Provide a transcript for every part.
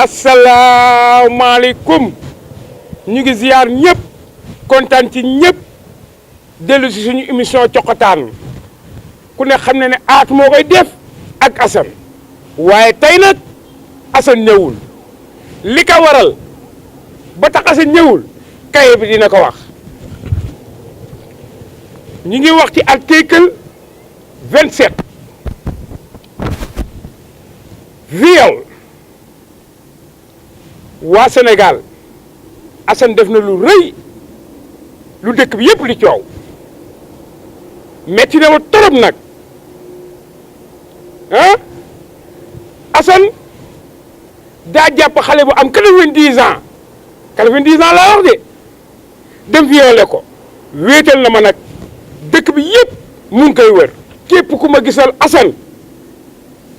asalaamaaleykum ñu ngi ziar ñëpp kontaan ci ñëpp dellu si suñu émission coqataan ku ne xam ne ne aat moo koy def ak Assane waaye tey nag Assane ñëwul li ko waral ba tax Assane ñëwul kaye bi dina ko wax ñu ngi wax ci article 27 viol waa Sénégal Assane def na lu rëy lu dëkk bi yëpp li coow metti na ma torop nag ah Assane daa jàpp xale bu am 90 ans 90 ans laa wax de dem violé ko wéetal na ma nag dëkk bi yëpp mu ngi koy wër képp ku ma gisal Assane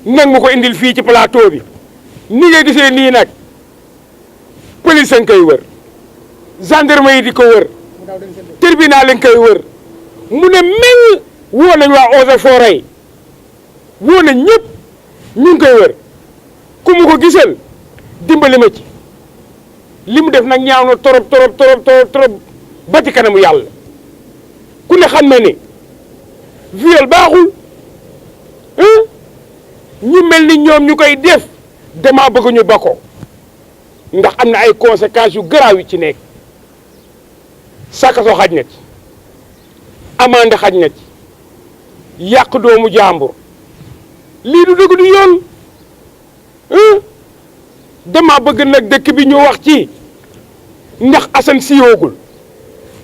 nag ma ko indil fii ci plateau bi ni nga gisee nii nag police nga koy wër gendarme yi di ko wër tribunal lañ koy wër mu ne mel woo nañ waa eaux et forêts woo nañ ñëpp ñu ngi koy wër ku mu ko gisal dimbali ma ci li mu def nag ñaaw na torop ba ci kanamu yàlla ku ne xam na ne viol baaxul ñu mel ni ñoom ñu koy def dama bëgg ñu ba ko ndax am na ay conséquences yu garaaw yu ci nekk sakaso xaj na ci amande xaj na ci yàq doomu jàmbur lii du dëgg du yoon dama bëgg nag dëkk bi ñu wax ci ndax Assane siiwagul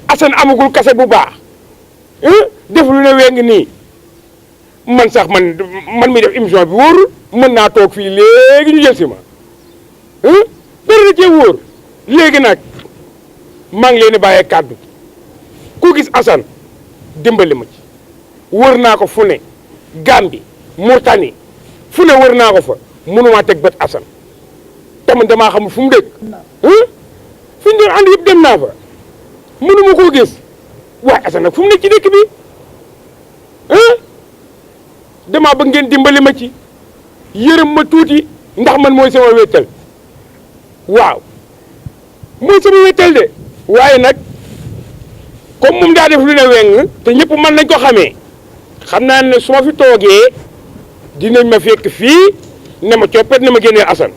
Assane amagul kase bu baax def lu ne weng nii man sax man mi def émission bi wóorul mën naa toog fii léegi ñu jël si ma dara da cee wóor léegi nag maa ngi leen di bàyyee kàddu ku gis Assane dimbali ma ci wër naa ko fu ne Gambie Mauritanie fu ne wër naa ko fa mënumaa teg bët Assane tamit damaa xamul fu mu dëkk fi ñu doon ànd yëpp dem naa fa mënuma koo gis waaye Assane nag fu mu nekk ci dëkk bi damaa bëgg ngeen dimbali ma ci yërëm ma tuuti ndax man mooy sama wéttal waaw mooy sama wéttal de waaye nag comme moom daa def lu ne weng te ñëpp mën nañ ko xamee xam naa ne su ma fi toogee dinañ ma fekk fii ne ma coppet ne ma génneel Assane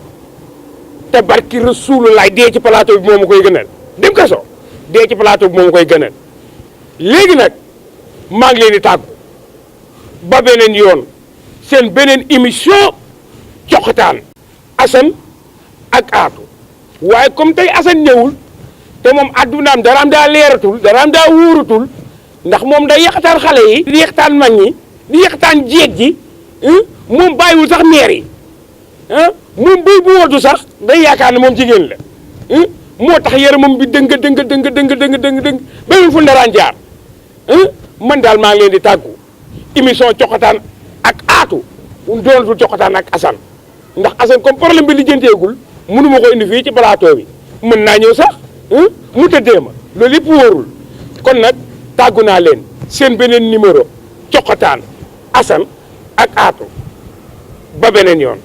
te barki Rasulullah dee ci plateau bi moom ma koy gënal dem kaso dee ci plateau bi moom ma koy gënal léegi nag maa ngi leen di tàggu ba beneen yoon seen beneen émission coqataan Assane ak aatu waaye comme tey Assane ñëwul te moom addunaam daraam daa leeratul daraam daa wóorutul ndax moom day yàqtaan xale yi di yàqtaan mag ñi di yàqtaan jeeg ji moom bàyyiwul sax meer yi moom béy bu wootu sax day yaakaar ne moom jigéen la moo tax yaramam bi dëng ba mu fu ndaraan jaar man daal maa ngi leen di tàggu émission coqataan ak aatu doonatul coqataan ak Assane ndax Assane comme problème bi lijjanteegul mënuma ko indi fii ci plateau bi mën naa ñëw sax mu tëddee ma loolu yëpp wóorul kon nag tàggu naa leen seen beneen numéro coqataan Assane ak aatu ba beneen yoon